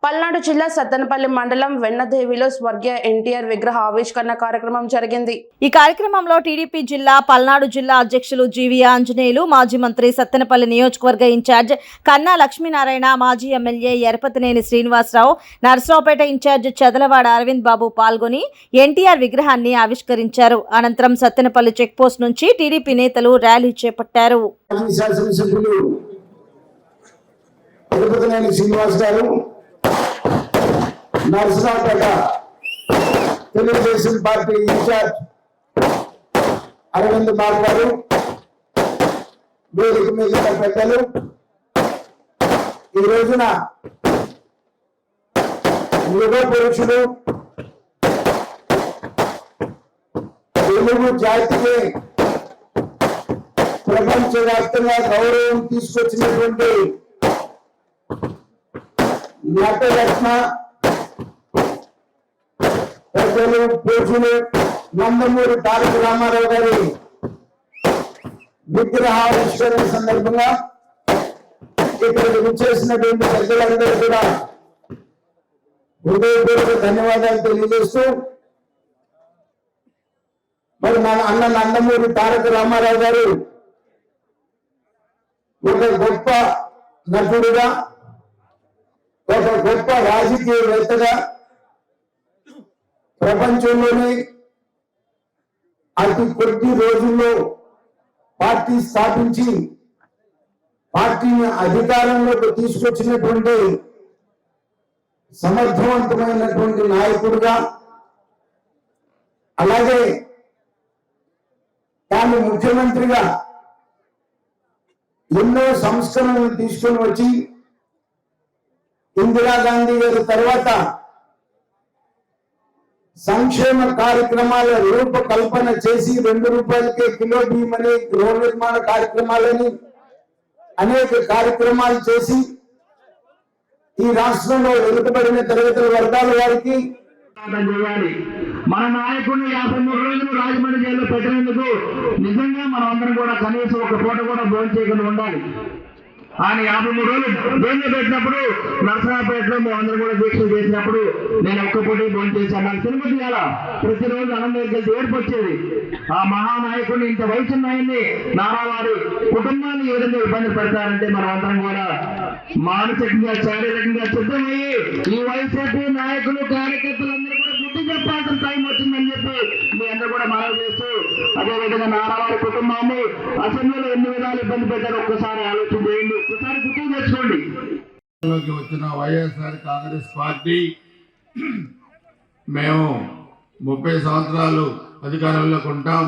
పల్నాడు జిల్లా సత్తెనపల్లి మండలం వెన్నదేవిలో స్వర్గీయ ఎన్టీఆర్ విగ్రహ ఆవిష్కరణ కార్యక్రమం జరిగింది. ఈ కార్యక్రమంలో టీడీపీ జిల్లా పల్నాడు జిల్లా అధ్యక్షులు జీవి ఆంజనేయులు, మాజీ మంత్రి సత్తెనపల్లి నియోజకవర్గ ఇన్ఛార్జ్ కన్నా లక్ష్మీనారాయణ, మాజీ ఎమ్మెల్యే ఎరపతినేని శ్రీనివాసరావు, నర్సరావుపేట ఇన్ఛార్జ్ చదలవాడ అరవింద్ బాబు పాల్గొని ఎన్టీఆర్ విగ్రహాన్ని ఆవిష్కరించారు. అనంతరం సత్తెనపల్లి చెక్పోస్ట్ నుంచి టీడీపీ నేతలు ర్యాలీ చేపట్టారు. నర్సరావుపేట తెలుగుదేశం పార్టీ ఇన్ఛార్జ్ అరవింద్ బాబు గారు, వేదిక మీద పెద్దలు, ఈ రోజున యుగ పురుషులు తెలుగు జాతికి ప్రపంచవ్యాప్తంగా గౌరవం తీసుకొచ్చినటువంటి నటరత్న పెద్దలు పూజలు నందమూరి తారక రామారావు గారి విగ్రహావిష్కరణ సందర్భంగా ఇక్కడికి విచ్చేసినటువంటి పెద్దలందరూ కూడా హృదయపూర్వక ధన్యవాదాలు తెలియజేస్తూ, మరి మన అన్న నందమూరి తారక రామారావు గారు ఒక గొప్ప నటుడుగా, ఒక గొప్ప రాజకీయవేత్తగా, ప్రపంచంలోనే అతి కొద్ది రోజుల్లో పార్టీ స్థాపించి పార్టీని అధికారంలోకి తీసుకొచ్చినటువంటి సమర్థవంతమైనటువంటి నాయకుడుగా, అలాగే తాను ముఖ్యమంత్రిగా ఎన్నో సంస్కరణలు తీసుకొని వచ్చి ఇందిరాగాంధీ గారి తర్వాత సంక్షేమ కార్యక్రమాల రూపకల్పన చేసి 2 రూపాయలకే కిలో బియ్యం అనే గృహ నిర్మాణ కార్యక్రమాలని అనేక కార్యక్రమాలు చేసి ఈ రాష్ట్రంలో వెనుకబడిన తరగతుల వర్గాల వారికి మన నాయకుడిని 53 రోజులు రాజమండ్రి జైల్లో పెట్టినందుకు నిజంగా మనం అందరం కూడా కనీసం ఒక పూట కూడా భోజనం చేయకుండా ఉండాలి. ఆయన 53 రోజులు జైల్లో పెట్టినప్పుడు నర్సరావుపేటలో మేము అందరం కూడా దీక్షలు చేసినప్పుడు నేను ఒక్క పూట భోజనం చేశాను. నాకు తిరుపతి చేయాల ప్రతిరోజు అన్నం దగ్గరికి ఏడుపు వచ్చేది. ఆ మహానాయకుడిని, ఇంత వయసు ఆయన్ని, నారావారి కుటుంబాన్ని ఏ విధంగా ఇబ్బంది పెడతారంటే మనం అందరం కూడా మానసికంగా శారీరకంగా సిద్ధమయ్యి ఈ వైసీపీ నాయకులు కార్యకర్తలందరూ కూడా బుద్ధి చెప్పాల్సిన టైం వచ్చిందని చెప్పి మీ అందరూ కూడా మనవి చేస్తూ, అదేవిధంగా నారావారి కుటుంబాన్ని అసెంబ్లీలో ఎన్ని విధాలు ఇబ్బంది పెట్టారు ఒక్కసారి ఆలోచన చేయండి, ఒక్కసారి గుర్తు తెచ్చుకోండి. వచ్చిన వైఎస్ఆర్ కాంగ్రెస్ పార్టీ మేము 30 సంవత్సరాలు అధికారంలోకి ఉంటాం,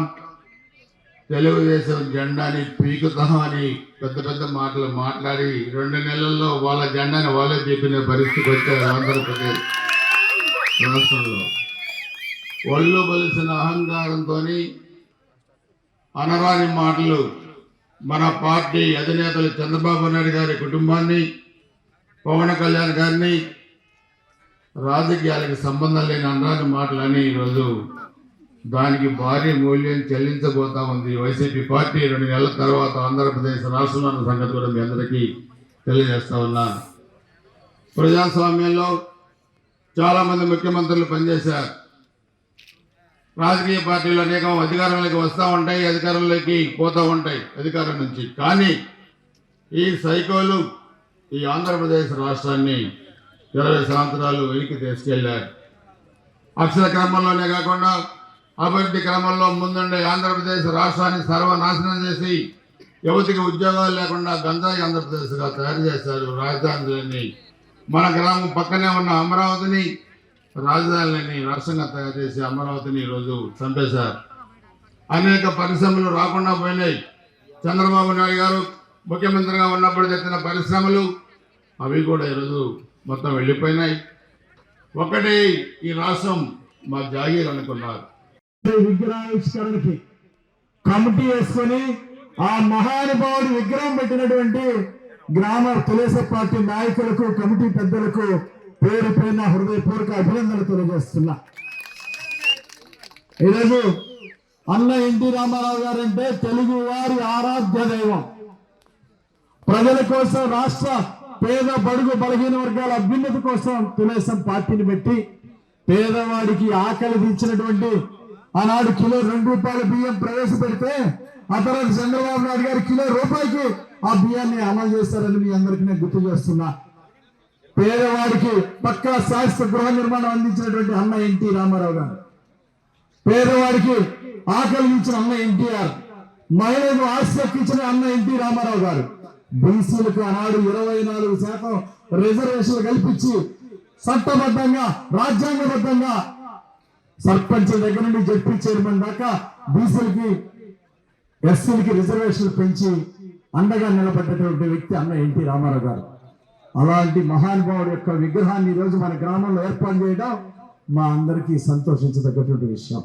తెలుగుదేశం జెండాని పీకుతామని పెద్ద పెద్ద మాటలు మాట్లాడి 2 నెలల్లో వాళ్ళ జెండాని వాళ్ళే చెప్పిన పరిస్థితికి వచ్చారు. ఆంధ్రప్రదేశ్ రాష్ట్రంలో ఒళ్ళు బలిసిన అహంకారంతో అనరాని మాటలు మన పార్టీ అధినేతలు చంద్రబాబు నాయుడు గారి కుటుంబాన్ని, పవన్ కళ్యాణ్ గారిని, రాజకీయాలకు సంబంధం లేని అనరాని మాటలని ఈరోజు దానికి భారీ మూల్యం చెల్లించబోతా ఉంది వైసీపీ పార్టీ. 2 నెలల తర్వాత ఆంధ్రప్రదేశ్ రాష్ట్రంలో ఉన్న సంగతి కూడా మీ అందరికీ తెలియజేస్తా ఉన్నా. ప్రజాస్వామ్యంలో చాలామంది ముఖ్యమంత్రులు పనిచేశారు. రాజకీయ పార్టీలు అనేకం అధికారంలోకి వస్తూ ఉంటాయి, అధికారంలోకి పోతూ ఉంటాయి అధికారం నుంచి. కానీ ఈ సైకోలు ఈ ఆంధ్రప్రదేశ్ రాష్ట్రాన్ని 20 సంవత్సరాలు వెనక్కి తీసుకెళ్లారు. అక్షర క్రమంలోనే కాకుండా అభివృద్ధి క్రమంలో ముందుండే ఆంధ్రప్రదేశ్ రాష్ట్రాన్ని సర్వనాశనం చేసి యువతికి ఉద్యోగాలు లేకుండా గంజాయి ఆంధ్రప్రదేశ్గా తయారు చేశారు. రాజధానిని మన గ్రామం పక్కనే ఉన్న అమరావతిని రాజధానిని రాష్ట్రంగా తయారు చేసి అమరావతిని ఈరోజు చంపేశారు. అనేక పరిశ్రమలు రాకుండా పోయినాయి. చంద్రబాబు నాయుడు గారు ముఖ్యమంత్రిగా ఉన్నప్పుడు తెచ్చిన పరిశ్రమలు అవి కూడా ఈరోజు మొత్తం వెళ్ళిపోయినాయి. ఒకటి ఈ రాష్ట్రం మా జాగీర్ అనుకున్నారు. విగ్రహావిష్కరణకి కమిటీ వేసుకొని ఆ మహానుభావుడు విగ్రహం పెట్టినటువంటి గ్రామ తెలుగుదేశం పార్టీ నాయకులకు, కమిటీ పెద్దలకు పేరు పైన హృదయపూర్వక అభినందనలు తెలియజేస్తున్నా. ఈరోజు అన్న ఎన్టీ రామారావు గారు అంటే తెలుగు వారి ఆరాధ్య దైవం. ప్రజల కోసం, రాష్ట్ర పేద బడుగు బలహీన వర్గాల అభ్యున్నతి కోసం తెలుగుదేశం పార్టీని పెట్టి పేదవాడికి ఆకలి తీర్చినటువంటి ఆనాడు కిలో ₹2 బియ్యం ప్రవేశపెడితే ఆ తర్వాత చంద్రబాబు నాయుడు గారు కిలో రూపాయికి ఆ బియ్యాన్ని అమలు చేస్తారని మీ అందరికీ నేను గుర్తు చేస్తున్నా. పేదవాడికి పక్కా శాశ్వత గృహ నిర్మాణం అందించినటువంటి అన్న ఎన్టీ రామారావు గారు, పేదవాడికి ఆకలి ఇచ్చిన అన్న ఎన్టీఆర్, మహిళలకు ఆశక్తించిన అన్న ఎన్టీ రామారావు గారు, బీసీలకు ఆనాడు 24% రిజర్వేషన్లు కల్పించి చట్టబద్ధంగా రాజ్యాంగబద్ధంగా సర్పంచ్ దగ్గర నుండి జడ్పీ చైర్మన్ దాకా బీసీలకి ఎస్సీలకి రిజర్వేషన్లు పెంచి అండగా నిలబడ్డటువంటి వ్యక్తి అన్న ఎన్టీ రామారావు గారు. అలాంటి మహానుభావుడు యొక్క విగ్రహాన్ని ఈ రోజు మన గ్రామంలో ఏర్పాటు చేయడం మా అందరికీ సంతోషించదగ్గటువంటి విషయం.